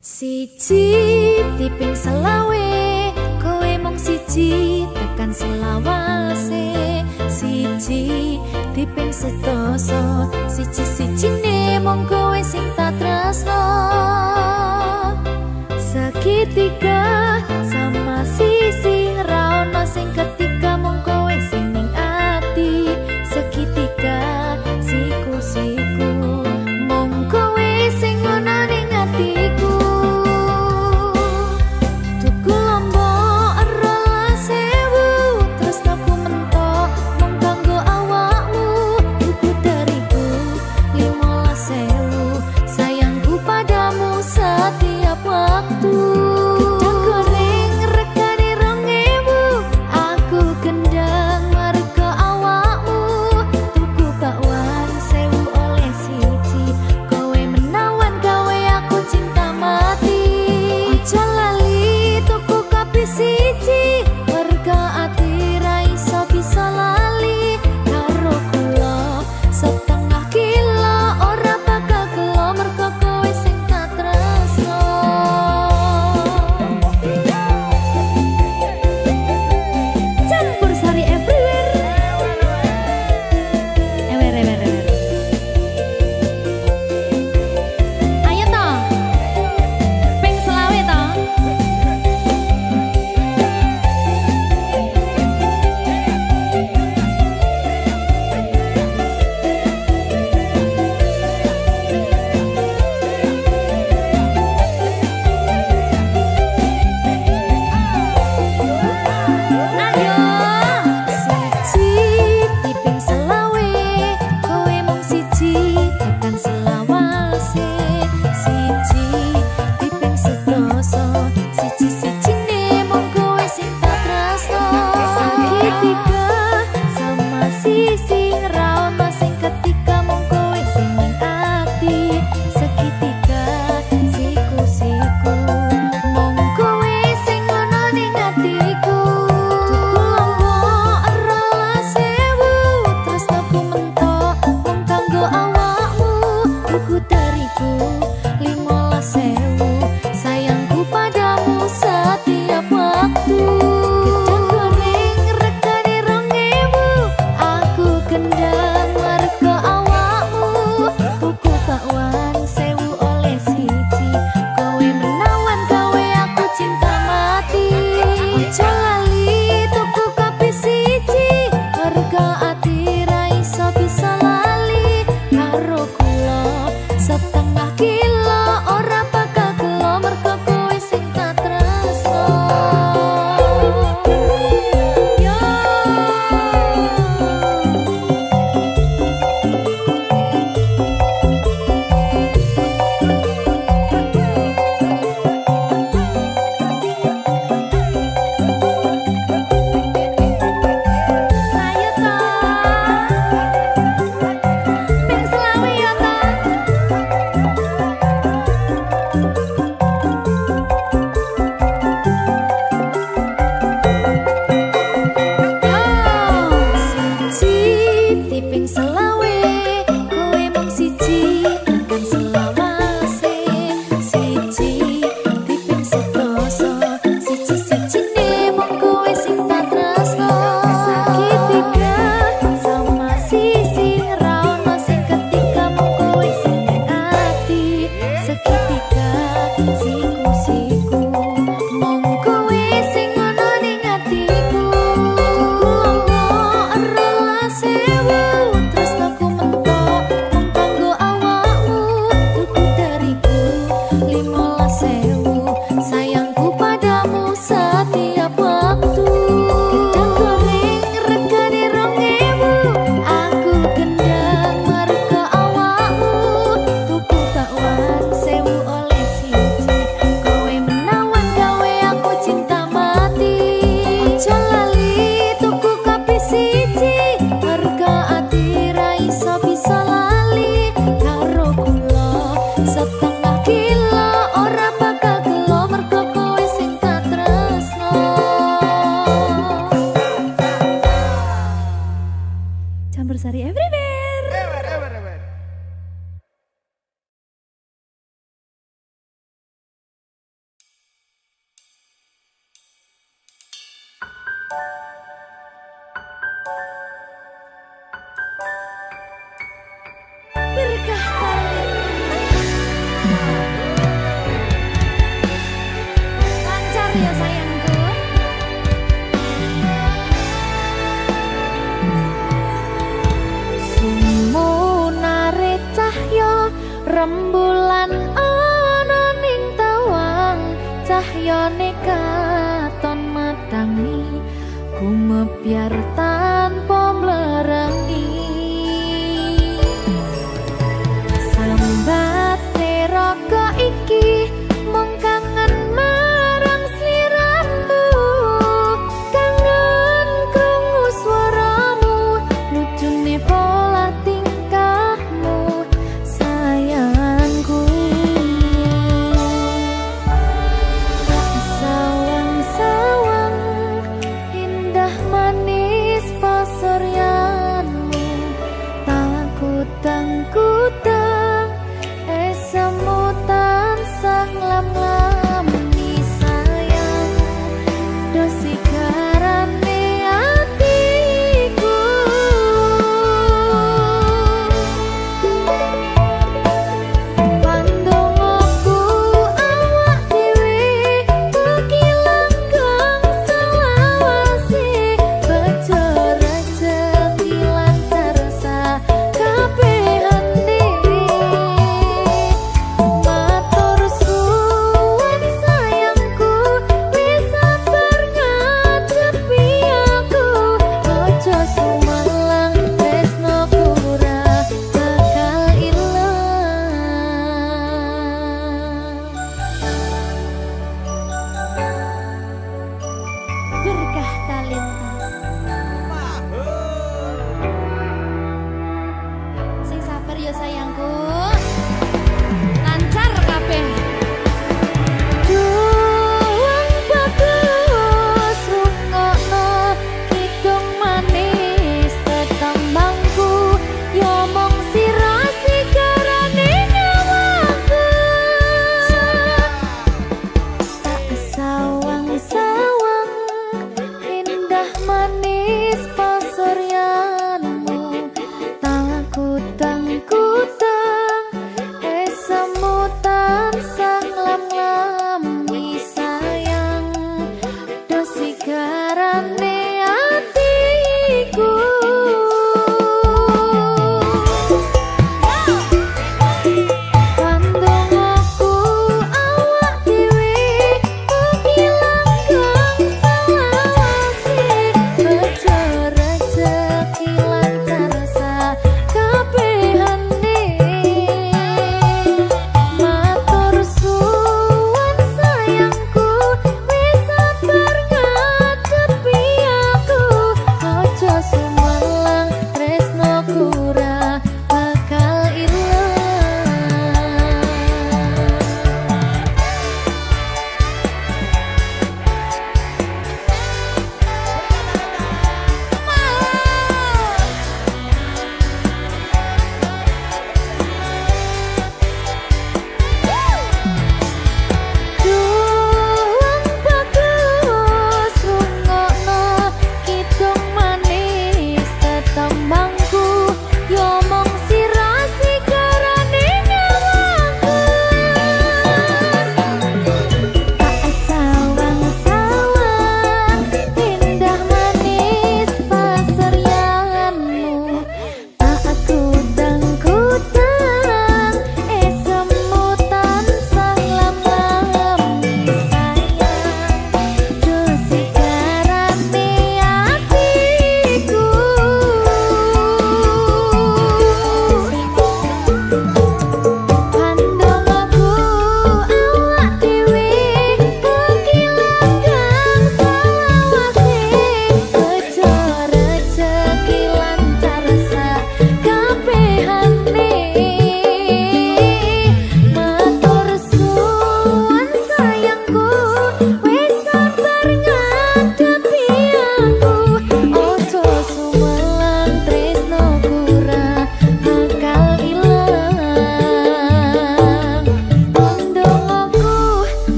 Siji diping selawe, kowe mung siji tekan selawase. Siji diping sedasa, siji-sijine mung kowe sing tak tresno. Segitiga sama sisi ra ono sing ketika mung kowe sing ning ati. Segitiga siku-siku mung kowe sing ono ning atiku. Berkah kalian lancar ya sayangku. Sumunare cahya rembulan ana ning tawang, cahyane katon matangi gumebyar tanpa mlerengi. Sambate raga iki mung kangen marang sliramu, kangen krungu swaramu, lucune pola tingkahmu sayangku. Sawang-sawang indah manis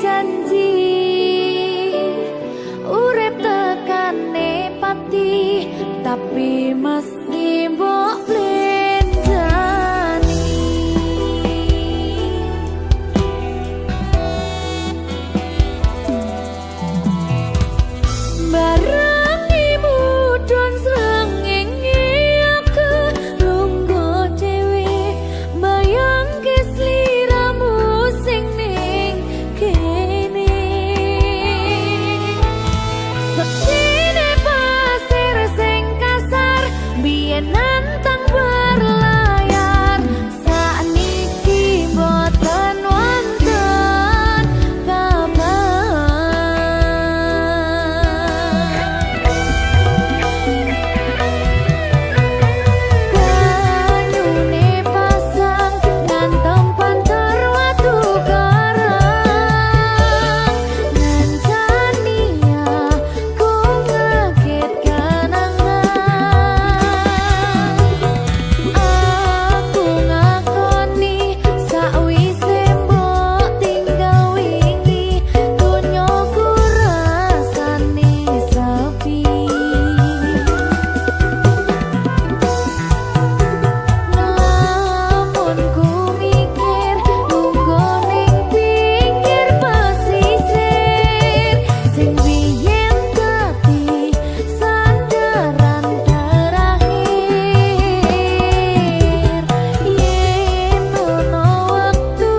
janji urip tekane pati tapi mesti mbok blenjani barang mudhun srengenge aku lungguh dhewe bayangke sliramu sing ning kene seksine pasir sing kasar biyen nantang berlayar sakniki boten wonten kabar banyune pasang ngantem pantar watu karang ngancani aku ngaget kanangan aku ngakoni sakwise mbok tinggal wingi donyaku rasane sepi ngelamun ku mikir lungguh ning pinggir pesisir sing biyen dadi sandaran terakhir yen ono wektu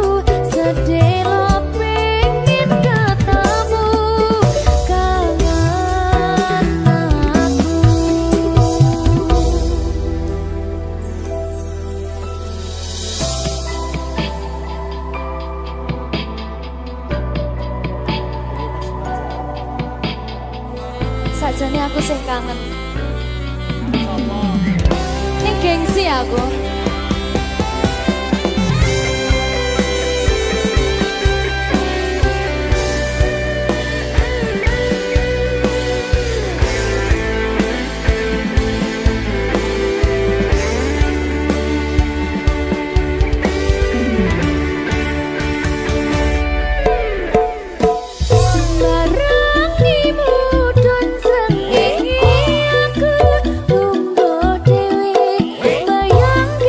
sedelo pengen ketemu kangen aku sajane aku sih kangen ning gengsi aku barang mudhun srengenge aku lungguh dhewe bayangke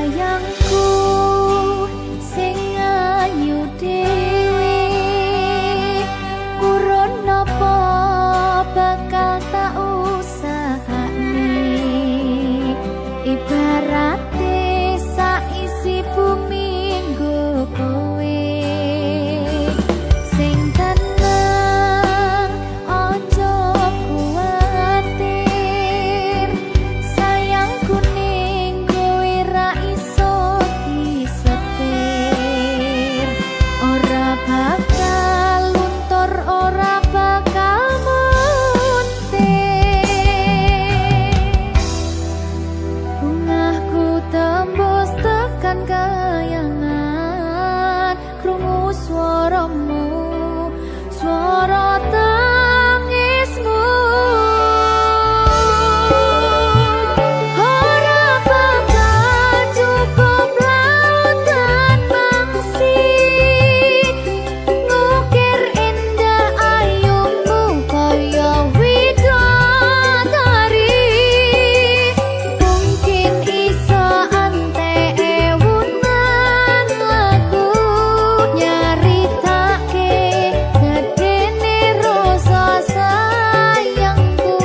sayangku sing ayu dhewe urun napa bakal tak usahane ibarate saisi bumi nggo kowe sing tenang ojo kuwatir sayangku ning kowe ra iso disetir ora bakal luntur ora bakal muntir bungahku tembus tekan kayangan krungu swaramu swara tangismu ora bakal cukup lautan mangsi ngukir indah ayumu kaya widodari mungkin iso antek ewunan lagu nyaritake gedene rasa sayangku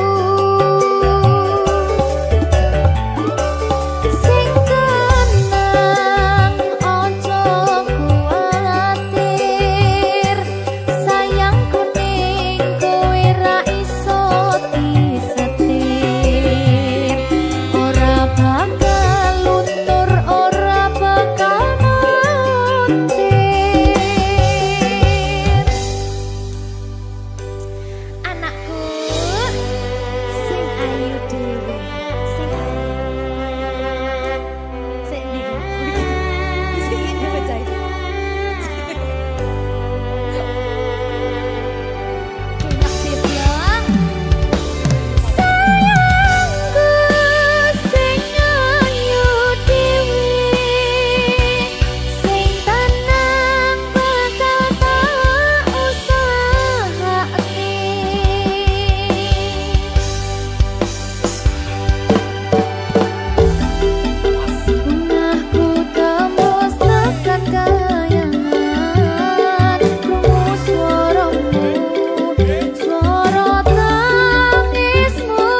sing tenang ojo kuwatir sayangku ning kowe ra iso disetir ora bakal luntur ora bakal muntir anakku sing ayu dhewe sing ini baca sayangku sing ayu dhewe sing tenang bakal tak usahane bungahku tembus tekan kayangan krungu swaramu swara tangismu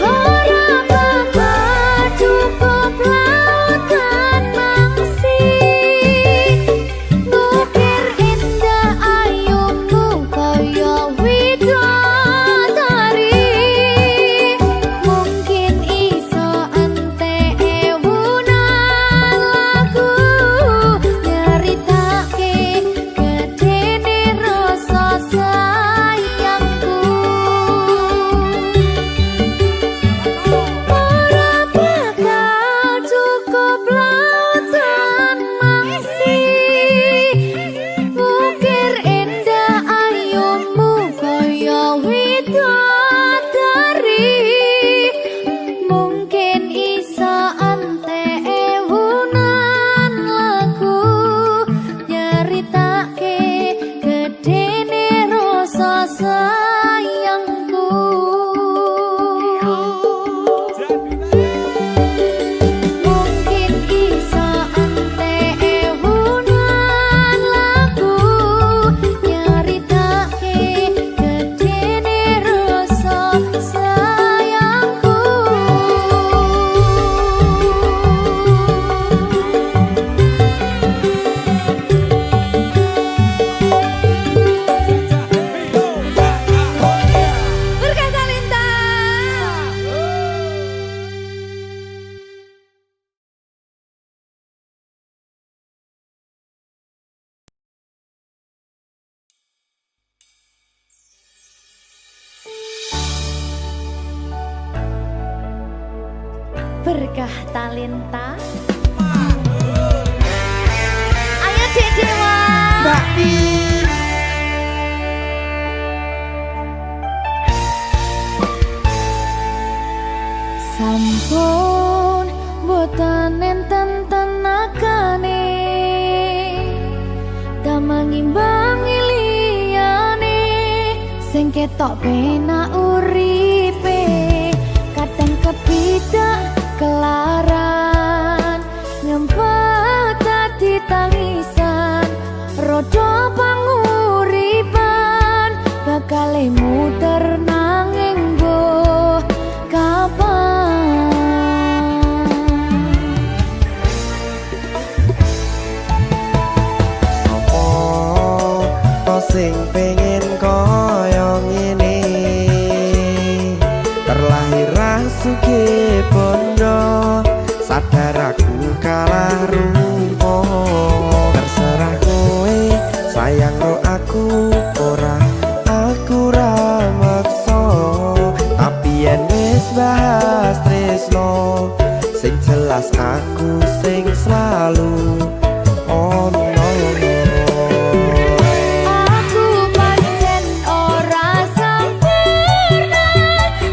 ora bakal cukup lautan mangsi ngukir indah ayumu kaya widodari mungkin iso antek ewunan lagu nyaritake gedene rasa sayangku ora bakal cukup lautan mangsi ngukir indah ayumu kaya widodari mungkin iso antek ewunan lagu nyaritake gedene rasa sayangku mungkin iso antek ewunan lagu nyaritake gedene rasa sayangku Berkata Lintang Berkah talenta ayo Dek Dewa Mbak Pi. sampun boten enten tenagane damang imbangi liyane sing ketok penak uripe kadang kepida Sing jelas aku sing selalu ono. Aku pancen ora sempurna,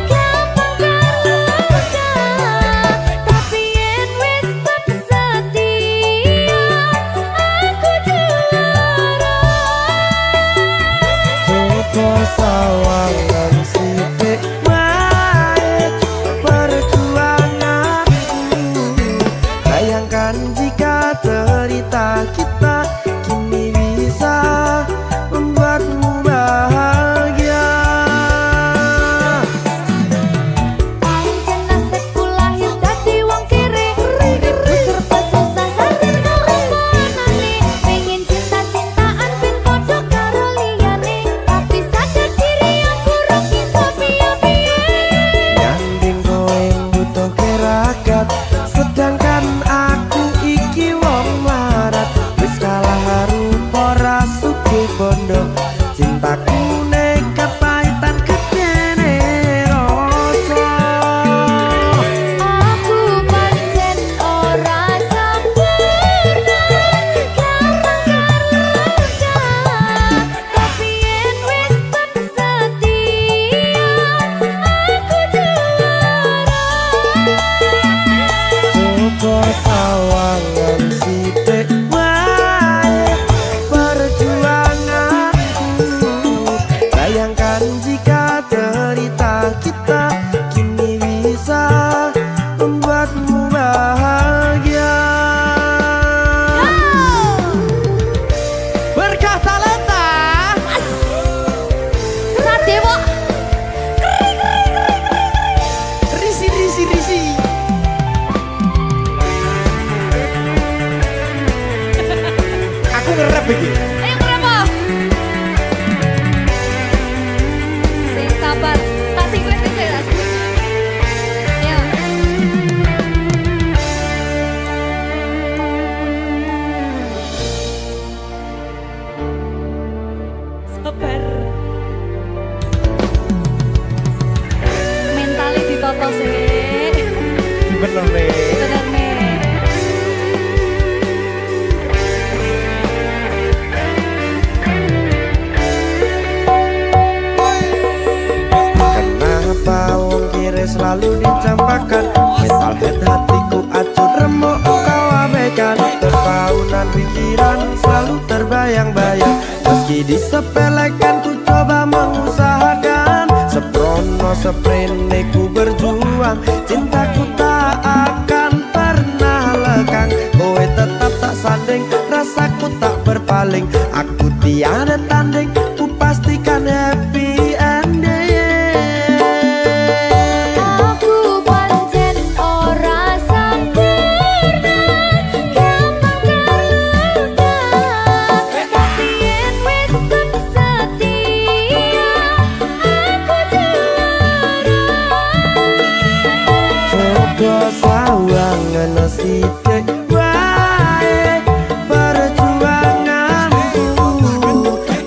gampang terluka, tapi yen wis setia aku juara. Coba sawangan sithik wae perjuanganku. Bayangkan jika cerita kita kini bisa membuatmu bahagia. Pancen nasibku lahir dadi wong kere, uripku serba susah saking ngrungokane. Pengen cinta-cintaan ben padha karo liyane, tapi sadar diri aku ora bisa piye-piye. Nyanding kowe butuh keragat, sedangkan aku iki wong larat. Wis kalah rupa rasuke bondo, cintaku nekat pahitan gedene rasa. Aku pancen ora sempurna, gampang terluka, tapi yen wis setia aku juara. Coba sawangan sithik wae perjuanganku. Bayangkan jika cerita kita kini bisa membuatmu bahagia. Berkah talenta Sadewo risi. Aku ngerep iki. ayo kenapa? Sing sabar, tak singkret sih ya. Ayo. Sabar. Mentalnya ditata sih. Bener nih. Bener nih. Kenapa wong kiri selalu dicampakkan? Mental head hatiku acur remuk kau abaikan. Terpaunan pikiran selalu terbayang-bayang. Meski disepelekan ku coba mengusahakan. Seprono seprene ku berjuang, cintaku tak akan pernah lekang. Kowe tetap tak sanding, rasaku tak berpaling. Aku tiada tanding, ku pastikan happy ending. Aku pancen ora sempurna, gampang terluka, tapi yen wis setia aku juara. Coba sawangan sithik wae perjuanganku.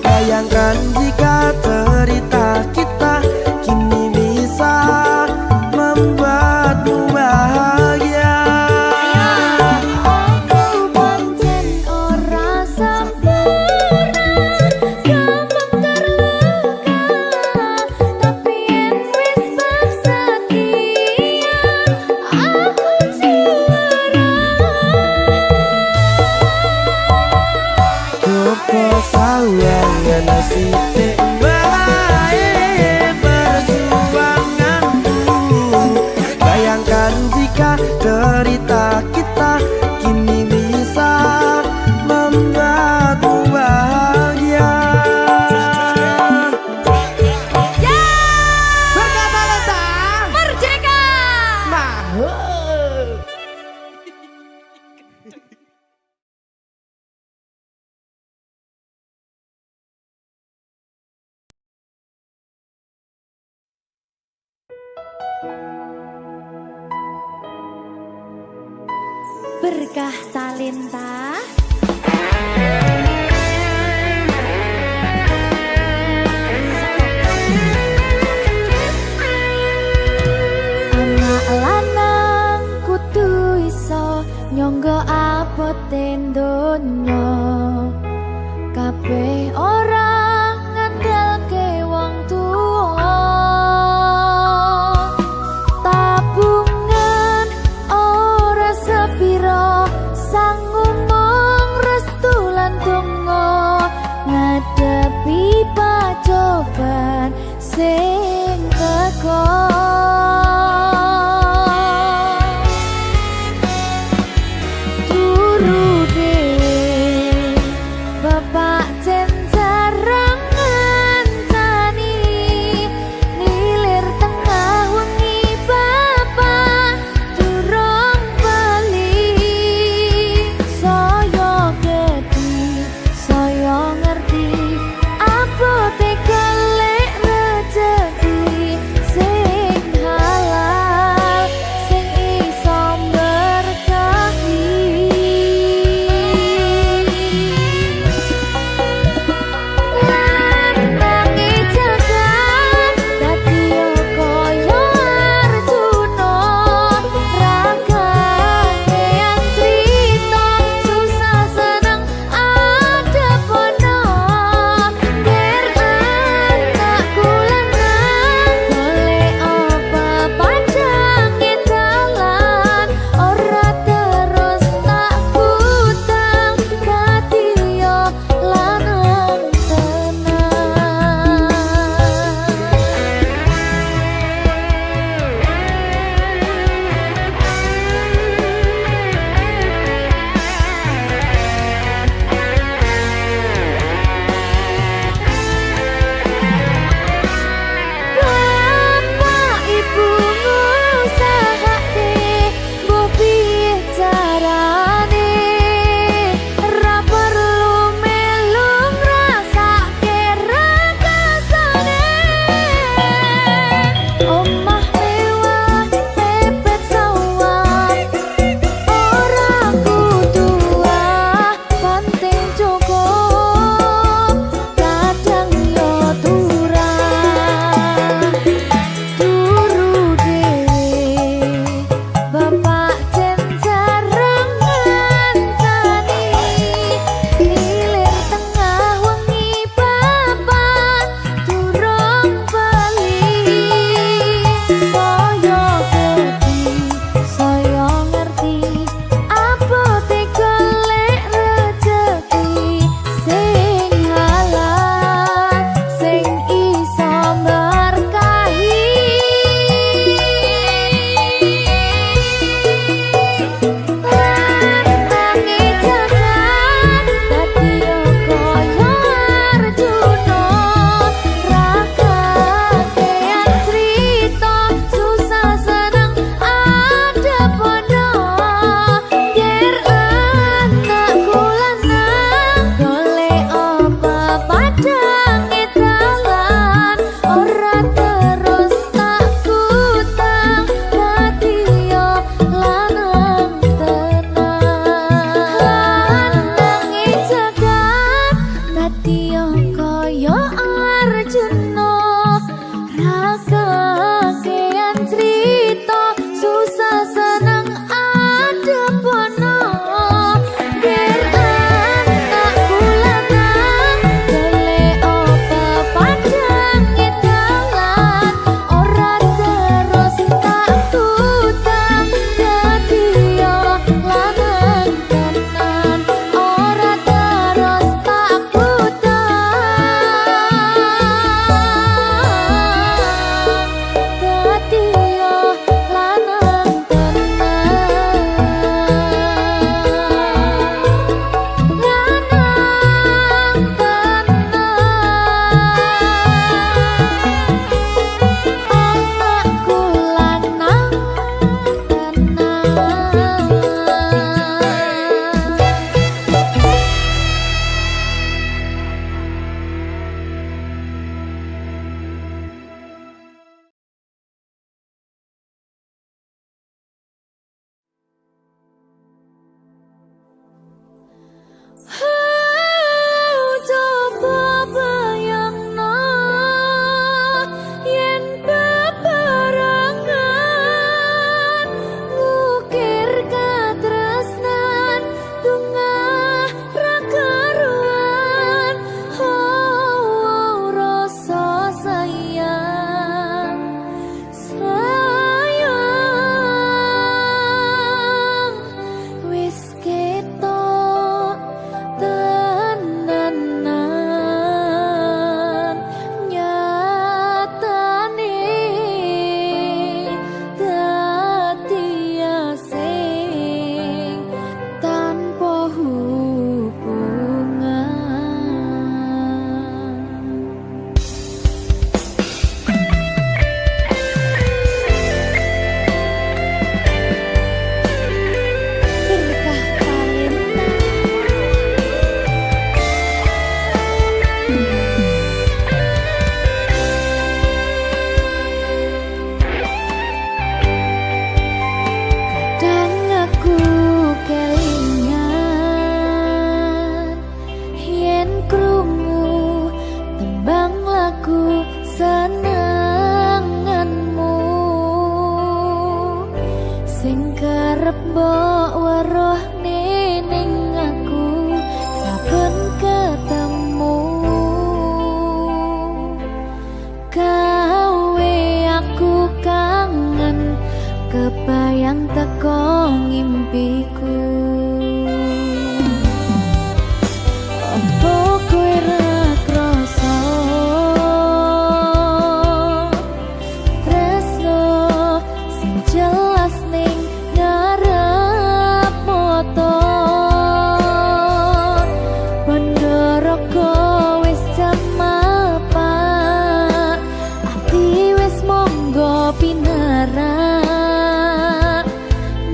Bayangkan jika cerita kita kini bisa membuatmu bahagia. Aku pancen ora sempurna, gampang terluka, tapi yen wis setia aku juara. Coba sawangan sithik wae perjuanganku. Bayangkan jika cerita kita kini bisa membuatmu bahagia. Ya, Berkah talenta merdeka. mahal. Berkah talenta. Anak lanang kudu nyangga abote donya kabeh ora ngandalke wong tuwa tabungan ora sepiro sanggup mung restu lan donga ngadepi pacoban sing teko Bapak jen jarang ngancani ngilir tengah wengi bapak durung bali saya gedi saya ngerti abote golek rejeki sing kerep mbok weruh ning aku saben ketemu gawe aku kangen kebayang teko ngimpiku. Apa kowe ra krasa tresno sing jelas ning ngarep motor Pandoroko wis jamapak ati wis monggo pinarak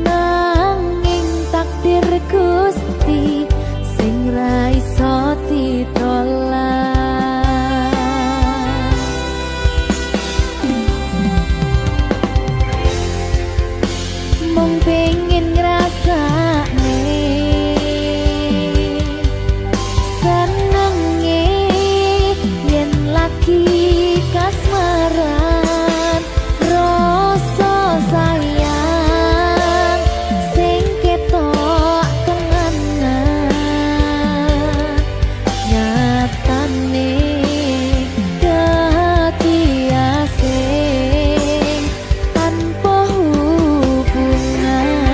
nanging takdir Gusti sing ra iso ditolak. Mung pengen ngrasakne senenge yen lagi kasmaran rasa sayang sing ketok tenganan nyatane dadi asing tanpa hubungan.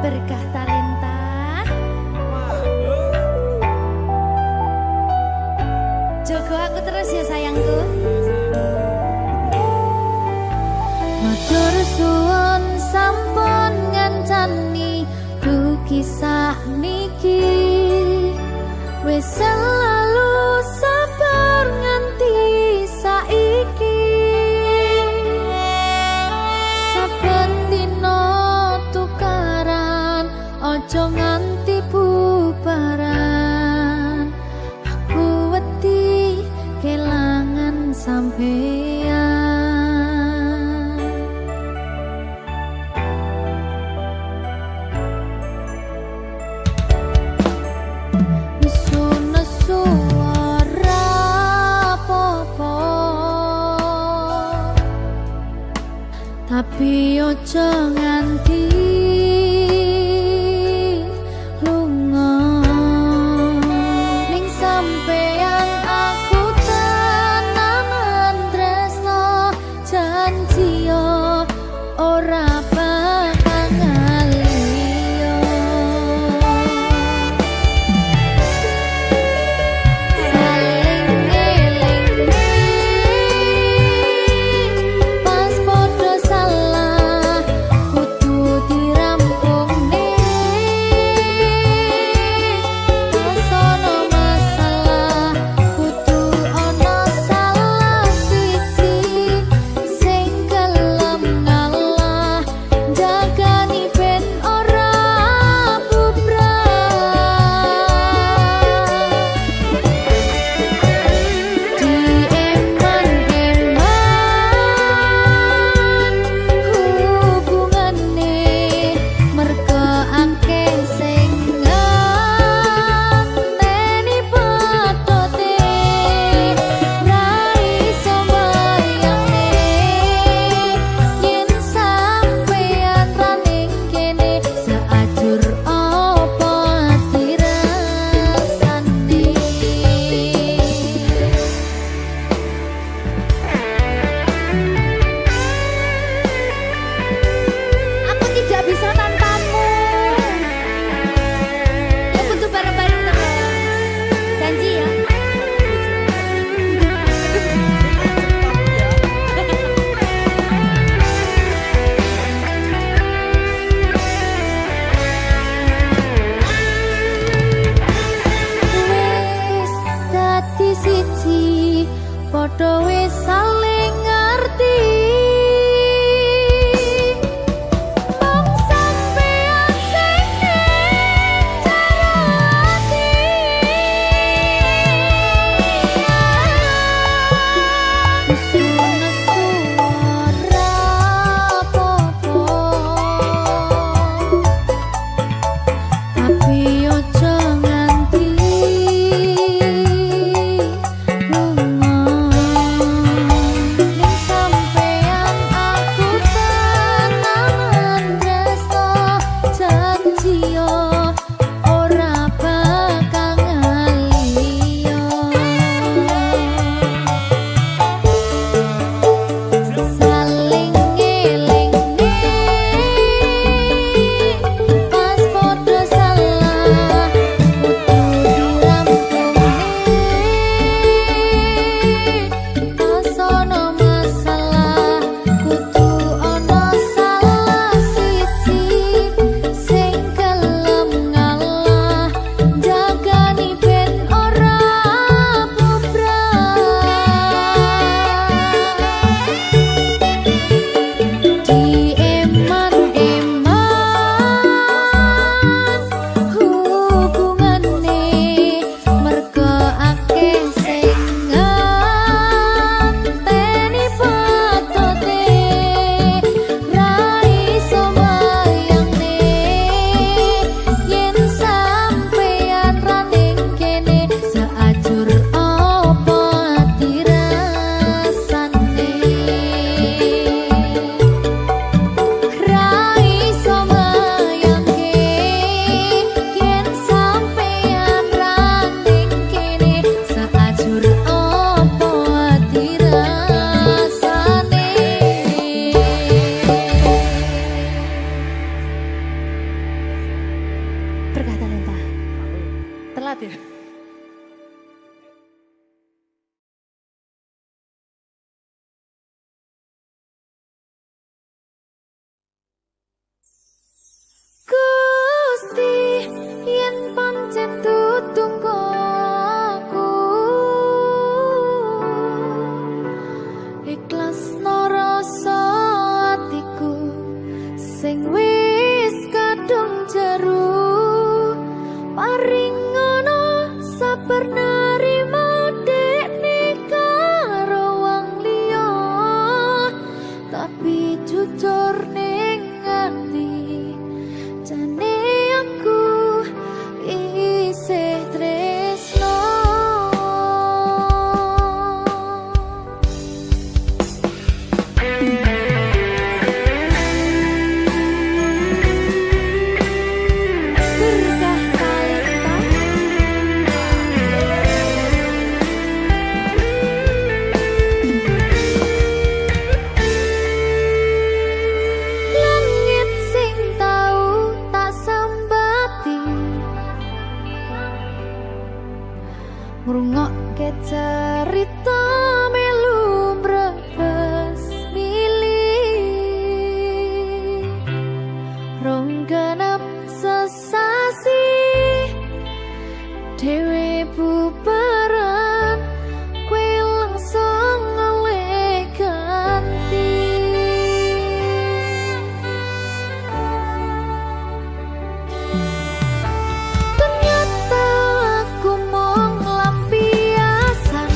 berkah talenta. Jogo aku terus ya sayangku. Matur suwun sampun ngancani dugi sakniki. Wis selalu sabar nganti saiki. Saben dina tukaran ojo nganti bubaran. Aku wedi kelangan sampeyan. Nesu-nesu ora apa-apa, tapi ojo nganti lunga. Ning sampeyan aku tenanan tresno, janji yo ora bakal ngaliyo. Saling ngelingi pas podo salah kudu dirampungne. Pas ono masalah kudu ono salah siji sing gelem ngalah, jagani ben ora bubrah. Dieman-eman hubungane merga akeh sing ngenteni patote. Ra iso mbayangne yen sampeyan ra ning kene, saajur apa dirasane. Aku tidak bisa tanpamu. Ya butuh bareng-bareng terus. Janji ya. Wis dadi siji, padha wis saling ngerti. Mong sampeyan sing ning jero ati. Nesu-nesu ora apa-apa, tapi ojo nganti lunga. cerita melu brebes milih rong genep sesasi dewe bubaran kue langsung oleh ganti ternyata aku mau ngelampiasan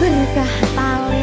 berkah tali